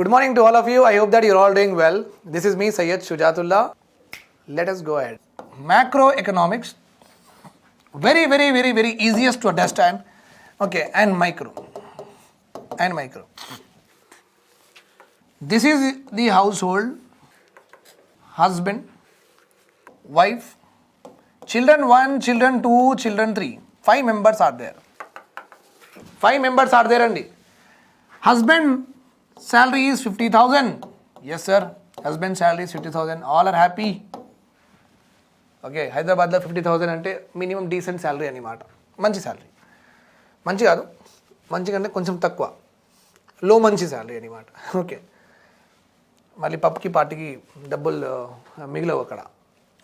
Good morning to all of you. I hope that you're all doing well. This is me, Sujath. Let us go ahead. Macroeconomics, very easiest to understand. Okay, and micro. This is the household, husband, wife, children 1, children 2, children 3. 5 members are there. 5 members are there, Andy. Husband salary is 50,000. Yes, sir. Husband salary is 50,000. All are happy. Okay, Hyderabad lo 50,000 ante minimum decent salary anamata. Manchi salary. Manchi kaadu. Manchi kante koncham takkuva. Low manchi salary anamata. Okay. Malli pubki partyki double మిగిలవు అక్కడ.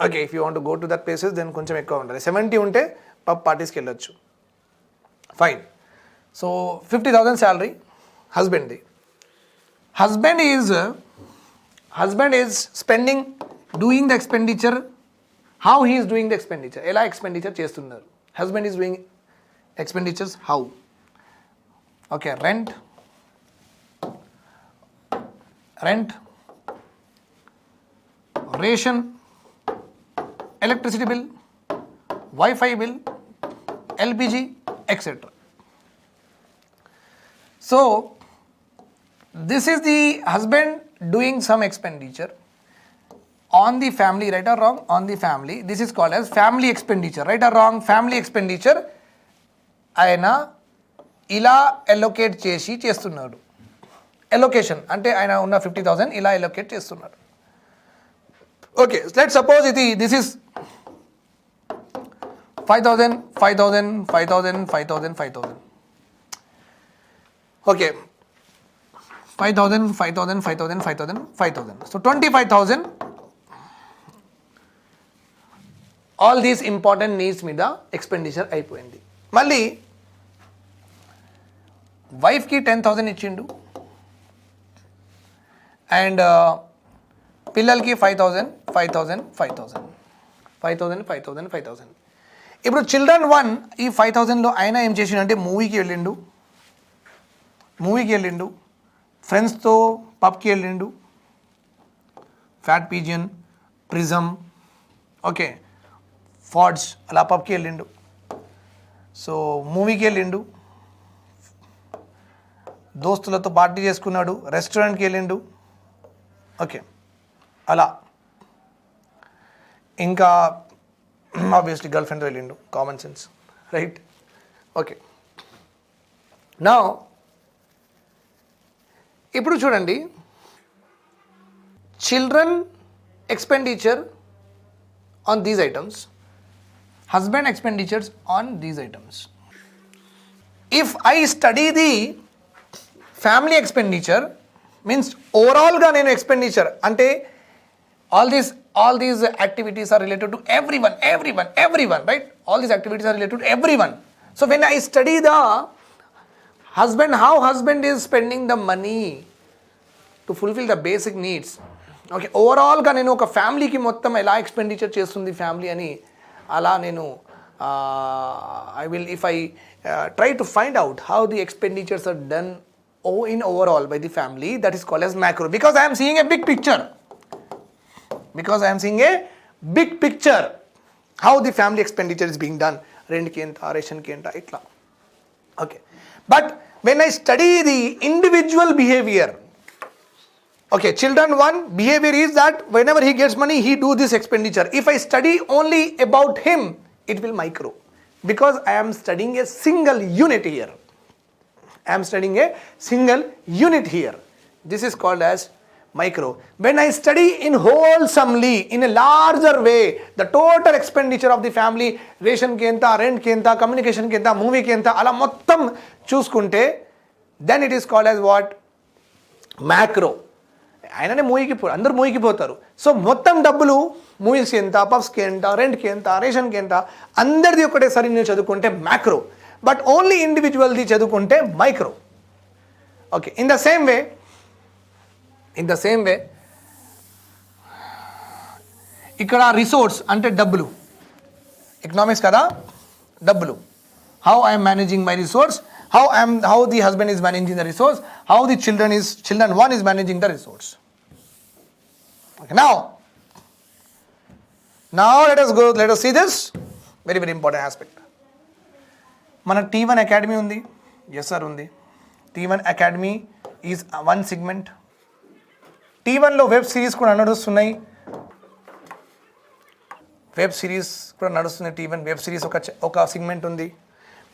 Okay, if you want to go to that places then కొంచెం ఎక్కువ ఉండాలి. 70 ఉంటే pub parties కి వెళ్ళొచ్చు. Fine. So 50,000 salary husband di. Husband is spending, doing the expenditure. How he is doing the expenditure? ఎలా expenditure చేస్తున్నారు? Husband is doing expenditures how? Okay, rent, ration, electricity bill, Wi-Fi bill, LPG, etc. So this is the husband doing some expenditure on the family, right or wrong? On the family. This is called as family expenditure, right or wrong? Family expenditure ayana ila allocate చేసి చేస్తున్నాడు. Allocation అంటే ఆయన ఉన్న 50,000 ఇలా allocate చేస్తున్నాడు. Okay, let's suppose this is 5,000. Okay, 5,000. So 25,000. All these important needs మీద expenditure అయిపోయింది. మళ్ళీ వైఫ్కి 10,000 ఇచ్చిండు అండ్ పిల్లలకి 5,000. ఇప్పుడు చిల్డ్రన్ 1 ఈ 5,000లో ఆయన ఏం చేసిండంటే మూవీకి వెళ్ళిండు, ఫ్రెండ్స్తో పబ్కి వెళ్ళిండు, ఫ్యాట్ పిజియన్, ప్రిజమ్, ఓకే, ఫార్డ్స్ అలా పబ్కి వెళ్ళిండు. సో మూవీకి వెళ్ళిండు, దోస్తులతో పార్టీ చేసుకున్నాడు, రెస్టారెంట్కి వెళ్ళిండు, ఓకే, అలా ఇంకా ఆబ్వియస్లీ గర్ల్ ఫ్రెండ్తో వెళ్ళిండు, కామన్ సెన్స్, రైట్? ఓకే, నా ఇప్పుడు చూడండి, children expenditure on these items, husband expenditures on these items. If I study the family expenditure, means overall ga nenu expenditure ante all these activities are related to everyone, right? All these activities are related to everyone. So when I study the husband, how husband is spending the money to fulfill the basic needs, okay, overall ga nenu oka family ki mottam ela expenditure chestundi family ani అలా నేను if I try to find out how the expenditures are done in overall by the family, that is called as macro, because I am seeing a big picture. How the family expenditure is being done, rent ki enta, ration ki enta, itla. Okay, but when I study the individual behavior, okay, children 1 behavior is that whenever he gets money, he do this expenditure. If I study only about him, it will micro, because I am studying a single unit here. This is called as micro. When I study in wholesomely, in a larger way, the total expenditure of the family, ration ki enta, rent ki enta, communication ki enta, movie ki enta, ala mottam chuskunte, then it is called as what? Macro. ఆయననే అందరూ మూవీకి పోతారు. So మొత్తం డబ్బులు మూవీస్కి ఎంత, పబ్స్కి ఎంత, రెంట్కి ఎంత, రేషన్కి ఎంత, అందరిది ఒకటేసారి నేను చదువుకుంటే మ్యాక్రో, బట్ ఓన్లీ ఇండివిజువల్ది చదువుకుంటే micro. Okay, in the same way ఇక్కడ రిసోర్స్ అంటే డబ్బులు, ఎకనామిక్స్ కదా, డబ్బులు. How I'm managing my resource, how the husband is managing the resource, how the children 1 is managing the resource. Okay, now let us see this very important aspect. Mana T1 Academy undi, yes sir undi. T1 Academy is one segment. T1 లో web series కూడా నడుస్తున్నాయి. Web series కూడా నడుస్తుంది. T1 web series ఒక segment ఉంది.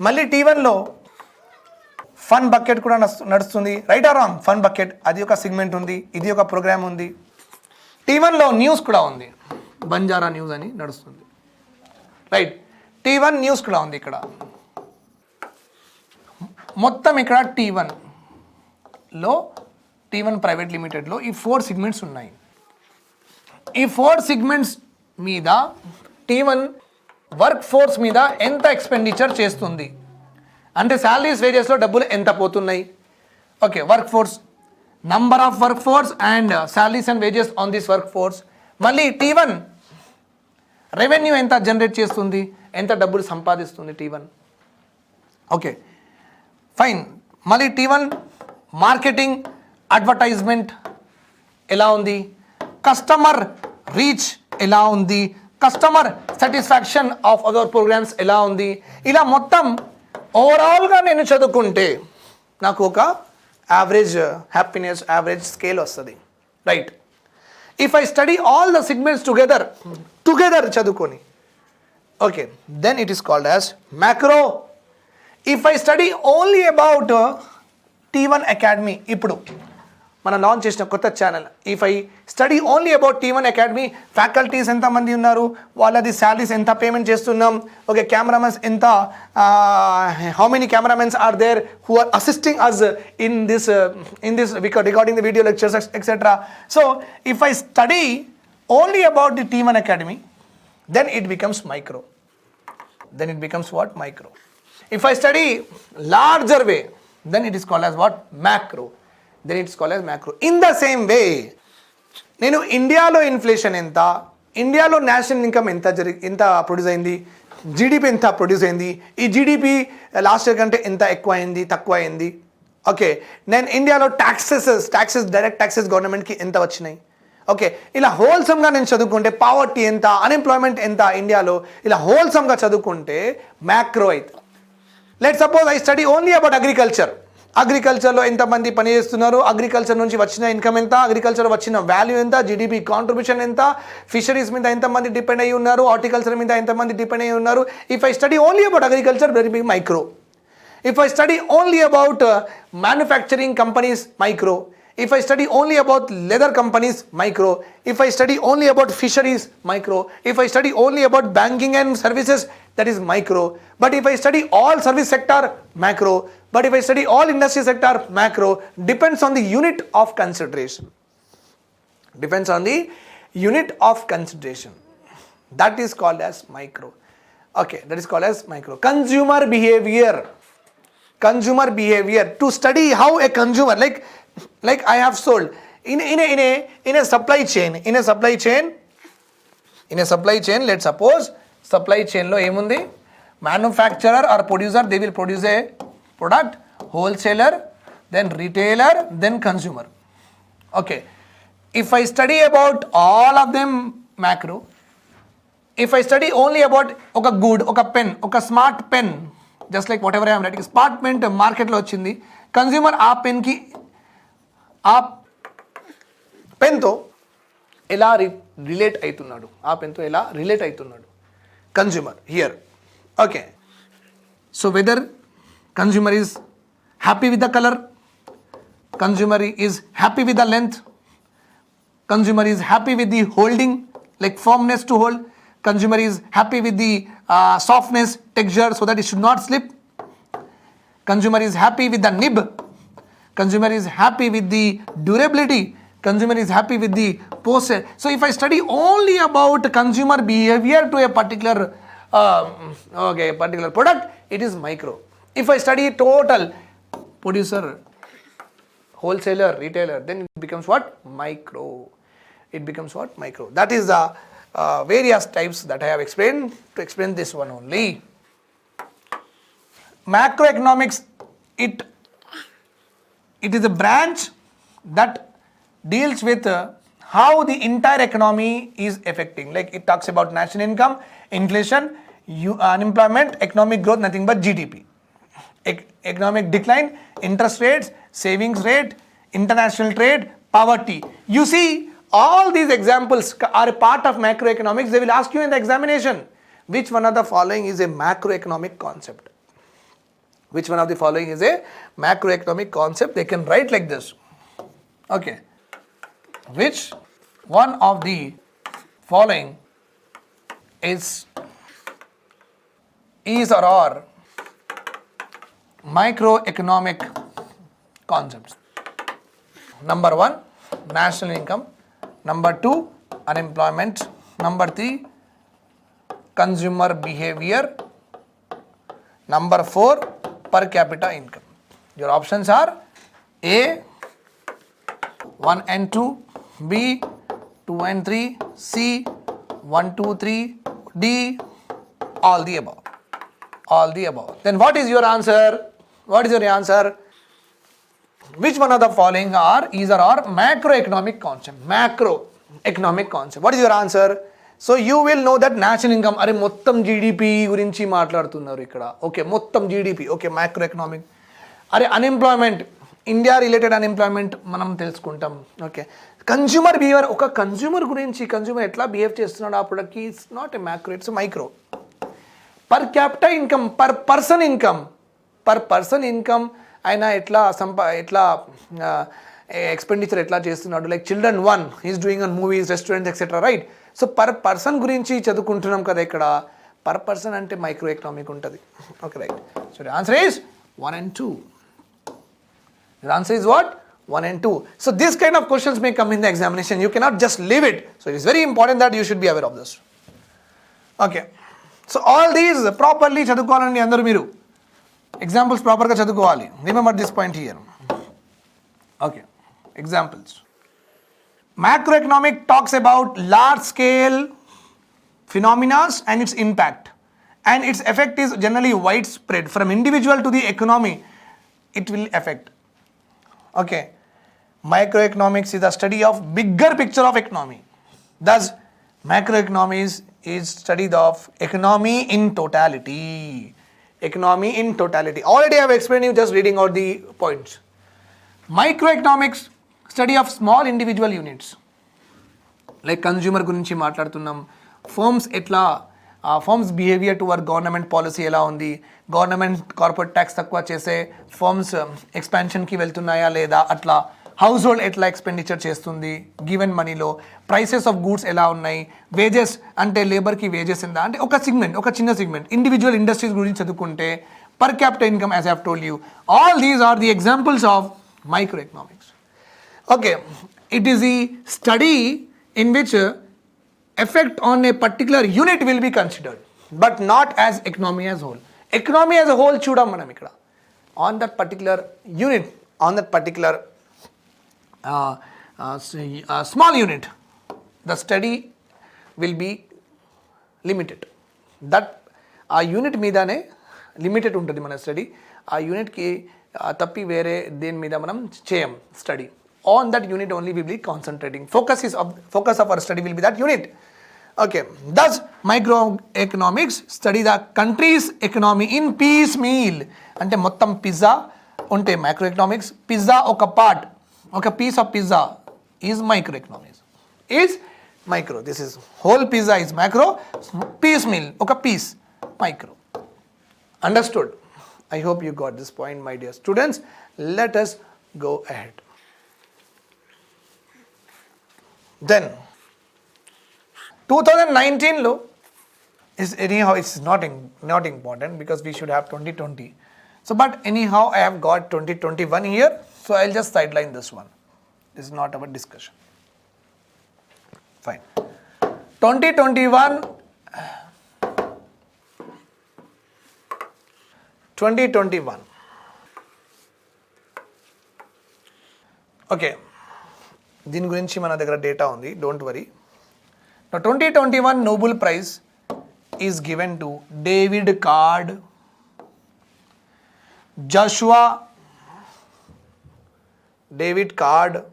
మళ్ళీ T1 లో fun bucket కూడా నడుస్తుంది. Right are wrong? Fun bucket అది ఒక సెగ్మెంట్ ఉంది. ఇది ఒక ప్రోగ్రామ్ ఉంది. T1 లో న్యూస్ కూడా ఉంది. బంజారా న్యూస్ అని నడుస్తుంది. రైట్, T1 న్యూస్ కూడా ఉంది ఇక్కడ. మొత్తం ఇక్కడ T1 ప్రైవేట్ లిమిటెడ్లో ఈ 4 సెగ్మెంట్స్ ఉన్నాయి. ఈ 4 సెగ్మెంట్స్ మీద T1 వర్క్ ఫోర్స్ మీద ఎంత ఎక్స్పెండిచర్ చేస్తుంది అంటే శాలరీస్ వేజెస్లో డబ్బులు ఎంత పోతున్నాయి. Okay, work force, number of work force and salaries and wages on this work force. మళ్ళీ T1 రెవెన్యూ ఎంత జనరేట్ చేస్తుంది, ఎంత డబ్బులు సంపాదిస్తుంది T1. Okay fine. మళ్ళీ T1 మార్కెటింగ్, అడ్వర్టైజ్మెంట్ ఎలా ఉంది, కస్టమర్ రీచ్ ఎలా ఉంది, customer satisfaction of our programs ఎలా ఉంది. ఇలా మొత్తం ఓవరాల్గా నేను చదువుకుంటే నాకు ఒక యావరేజ్ హ్యాపీనెస్, యావరేజ్ స్కేల్ వస్తుంది. Right, if I study all the segments together చదువుకొని, okay, then it is called as macro. If I study only about T1 academy, ఇప్పుడు మనం లాంచ్ చేసిన కొత్త channel, if I study only about T1 academy, faculties ఎంతమంది ఉన్నారు, వాళ్ళది salaries ఎంత payment చేస్తున్నాం, ఓకే, కెమెరామెన్స్ ఎంత, how many cameramens are there who are assisting us in this recording the video lectures etcetera. So if I study only about the T1 academy, then it becomes micro. Then it becomes what? Micro. If I study larger way, then it is called as what? Macro. Then it is called as macro. In the same way, నేను ఇండియాలో inflation ఎంత, ఇండియాలో national income ఎంత produce అయింది, GDP ఎంత produce అయింది, ఈ GDP last year కంటే ఎంత ఎక్కువ అయింది, తక్కువ అయింది. ఓకే, నేను ఇండియాలో ట్యాక్సెస్ డైరెక్ట్ ట్యాక్సెస్ గవర్నమెంట్కి ఎంత వచ్చినాయి. ఓకే, ఇలా హోల్సమ్గా నేను చదువుకుంటే పావర్టీ ఎంత, అన్ఎంప్లాయ్మెంట్ ఎంత ఇండియాలో, ఇలా హోల్సమ్గా చదువుకుంటే మ్యాక్రో అవుతుంది. Let suppose I study only about అగ్రికల్చర్లో ఎంతమంది పని చేస్తున్నారు, అగ్రికల్చర్ నుంచి వచ్చిన ఇన్కమ్ ఎంత, అగ్రికల్చర్ వచ్చిన వాల్యూ ఎంత, జీడిపి కాంట్రిబ్యూషన్ ఎంత, ఫిషరీస్ మీద ఎంతమంది డిపెండ్ అయ్యి ఉన్నారు, హార్టికల్చర్ మీద ఎంతమంది డిపెండ్ అయ్యి ఉన్నారు. If I study only about agriculture, very big micro. If I study only about manufacturing companies, micro. If I study only about leather companies, micro. If I study only about fisheries, micro. If I study only about banking and services, that is micro. But if I study all service sector, macro. But if I study all industry sector, macro. Depends on the unit of consideration. Depends on the unit of consideration. That is called as micro. Okay, that is called as micro. Consumer behavior. To study how a consumer, like I have sold in a supply chain. In a supply chain, let's suppose supply chain lo emundi, manufacturer or producer, they will produce a product, wholesaler, then retailer, then consumer. Okay, if I study about all of them macro, if I study only about oka good, oka pen, oka smart pen, just like whatever I am writing, smart pen market lo వచ్చింది, consumer ఆ pen ki ఆ పెన్తో ఎలా relate అవుతున్నాడు, consumer here. Okay, so whether consumer is happy with the colour, consumer is happy with the length, consumer is happy with the holding, like firmness to hold, consumer is happy with the softness, texture, so that it should not slip, consumer is happy with the nib, consumer is happy with the durability, consumer is happy with the posture. So if I study only about consumer behavior to a particular product, it is micro. If I study total producer, wholesaler, retailer, then it becomes what? Micro. It becomes what? Micro. That is the various types that I have explained. To explain this one only, macroeconomics it is a branch that deals with how the entire economy is affecting. Like it talks about national income, inflation, unemployment, economic growth, nothing but GDP. Economic decline, interest rates, savings rate, international trade, poverty. You see, all these examples are a part of macroeconomics. They will ask you in the examination, which one of the following is a macroeconomic concept? Which one of the following is a macroeconomic concept? They can write like this. Okay. Which one of the following is or are microeconomic concepts? Number 1, national income. Number 2, unemployment. Number 3, consumer behavior. Number 4, per capita income. Your options are A, 1 and 2, B, 2 and 3, C, 1, 2, 3, D, all the above. All the above. Then what is your answer? What is your answer? Which one of the following is or are macroeconomic concept? Macroeconomic concept. What is your answer? So you will know that national income, అరే మొత్తం GDP గురించి మాట్లాడుతున్నారు ఇక్కడ. Okay, మొత్తం GDP. Okay, macro economic. అరే unemployment, India related unemployment మనం తెలుసుకుంటాం. Okay, consumer behaviour, ఒక కన్జ్యూమర్ గురించి, కన్జ్యూమర్ ఎట్లా బిహేవ్ చేస్తున్నాడు ఆ ప్రొడక్ట్కి, it's not a macro, it's micro. Per capital income, per person income ఆయన ఎట్లా ఎక్స్పెండిచర్ ఎట్లా చేస్తున్నాడు. Like children 1 is doing on movies, restaurants etcetera, right. So per person గురించి చదువుకుంటున్నాం కదా ఇక్కడ. పర్ పర్సన్ అంటే మైక్రో ఎకనామిక్ ఉంటుంది. Okay, right. So the answer is 1 and 2. The answer is what? 1 and 2. So this kind of questions may come in the examination. You cannot just leave it. So it is very important that you should be aware of this. Okay. So all these properly చదువుకోవాలండి అందరూ. మీరు examples ప్రాపర్గా చదువుకోవాలి. Remember this point here. Okay, examples. Macroeconomic talks about large scale phenomena and its impact, and its effect is generally widespread from individual to the economy. It will affect. Okay, microeconomics is the study of bigger picture of economy. Thus macroeconomics is study of economy in totality. Economy in totality. Already I have explained you, just reading out the points. Microeconomics study of small individual units. Like consumer గురించి మాట్లాడుతున్నాం. Firms ఎట్లా, firms behaviour టువర్ government policy ఎలా ఉంది, government corporate tax తక్కువ చేసే firms ఎక్స్పాన్షన్కి వెళ్తున్నాయా లేదా, అట్లా house hold ఎట్లా ఎక్స్పెండిచర్ చేస్తుంది గివెన్ మనీలో, ప్రైసెస్ ఆఫ్ గూడ్స్ ఎలా ఉన్నాయి, వేజెస్ అంటే లేబర్కి వేజెస్ ఎంత, అంటే ఒక సెగ్మెంట్, ఒక చిన్న సెగ్మెంట్. ఇండివిజువల్ ఇండస్ట్రీస్ గురించి చదువుకుంటే per capital income, as I have told you. All these are the examples of micro economics. Okay, it is a study in which effect on a particular unit will be considered, but not as economy as whole. Economy as a whole chudam manam ikkada. On that particular unit, on that particular small unit, the study will be limited. That a unit మీదనే limited ఉంటుంది మన study. ఆ యూనిట్కి తప్పి వేరే దేని మీద మనం చేయం study. On that unit only we will be concentrating. Focus of our study will be that unit. Okay. Thus microeconomics study the country's economy in piecemeal. అంటే మొత్తం పిజ్జా ఉంటే మైక్రోఎకనామిక్స్, పిజ్జా ఒక పార్ట్, ఒక piece of pizza is microeconomics, is micro. This is whole pizza is micro, piece meal ఒక piece micro. Understood? I hope you got this point, my dear students. Let us go ahead. Then 2019 lo is anyhow, it's not important because we should have 2020. So but anyhow I have got 2021 here, so I'll just sideline this one. This is not our discussion. Fine. 2021 okay, దీని గురించి మన దగ్గర data ఉంది, don't worry. 2021 Nobel prize is given to David card, Joshua, David Card,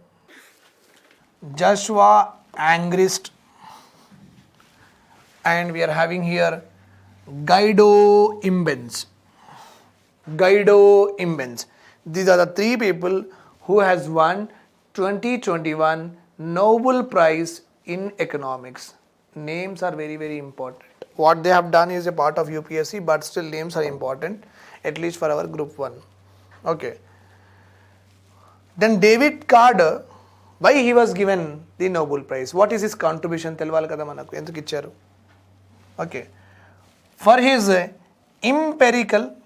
Joshua Angrist, and we are having here Guido Imbens. Guido Imbens. These are the three people who has won 2021 Nobel Prize in Economics. Names are very, very important. What they have done is a part of UPSC, but still names are important, at least for our group 1. Okay. Then David Card, why he was given the Nobel Prize? What is his contribution? Telvali kada manaku enduku icharu? Okay. For his empirical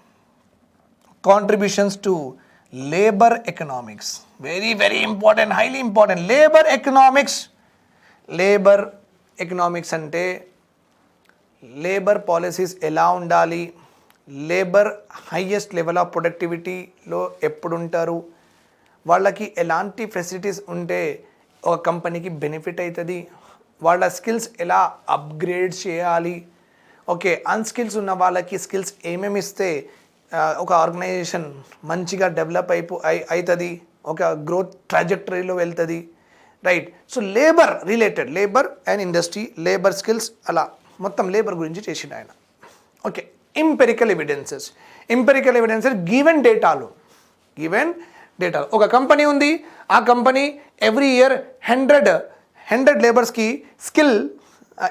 contributions to labor economics. Very, very important, highly important. Labor economics. Labor economics ante labor policies ఎలా ఉండాలి, labour highest level of ప్రొడక్టివిటీలో ఎప్పుడు ఉంటారు, వాళ్ళకి ఎలాంటి facilities ఉంటే ఒక కంపెనీకి benefit అవుతుంది, వాళ్ళ స్కిల్స్ ఎలా అప్గ్రేడ్ చేయాలి, ఓకే అన్స్కిల్స్ ఉన్న వాళ్ళకి స్కిల్స్ ఏమేమి ఇస్తే ఒక ఆర్గనైజేషన్ మంచిగా డెవలప్ అవుతుంది, ఒక గ్రోత్ ట్రాజెక్టరీలో వెళ్తుంది, right. So labour related, labour and industry, labour skills, అలా మొత్తం లేబర్ గురించి చేసిండు ఆయన. Okay. Empirical evidences. Empirical evidences given డేటాలో ఒక కంపెనీ ఉంది, ఆ కంపెనీ ఎవ్రీ ఇయర్ 100 లేబర్స్కి స్కిల్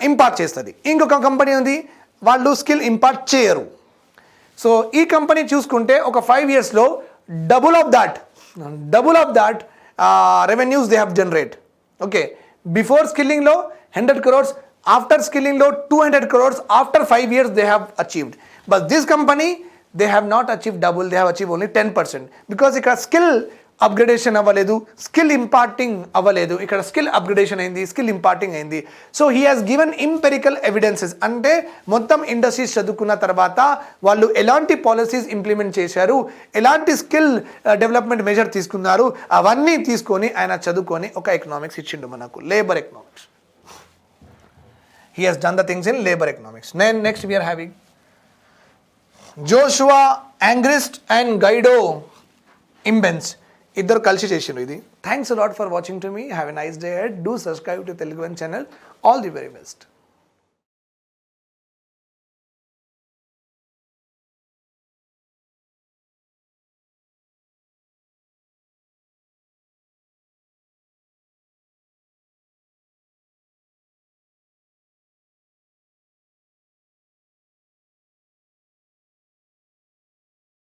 ఇంపార్ట్ చేస్తుంది. ఇంకొక కంపెనీ ఉంది, వాళ్ళు స్కిల్ ఇంపార్ట్ చేయరు. సో ఈ కంపెనీ చూసుకుంటే ఒక 5 yearsలో double of that revenues they have generate. Okay. Before స్కిల్లింగ్లో 100 crores, after స్కిల్లింగ్లో 200 crores, after 5 years they have achieved. But this company, they have not achieved double, they have achieved only 10%. Because ఇక్కడ skill upgradation అవ్వలేదు, skill imparting అవ్వలేదు, ఇక్కడ skill upgradation అయింది, skill imparting అయింది. So he has given empirical evidences, అంటే మొత్తం industries చదువుకున్న తర్వాత వాళ్ళు ఎలాంటి పాలసీస్ ఇంప్లిమెంట్ చేశారు, ఎలాంటి స్కిల్ డెవలప్మెంట్ మెజర్ తీసుకున్నారు, అవన్నీ తీసుకొని ఆయన చదువుకొని ఒక ఎకనామిక్స్ ఇచ్చిండు మనకు, labour economics. He has done the things in labor economics. Then next we are having Joshua Angrist and Guido Imbens. ఇద్దరు కలిసి చేసిండ్రు ఇది. Thanks a lot for watching to me. Have a nice day ahead. Do subscribe to Telugu channel. All the very best.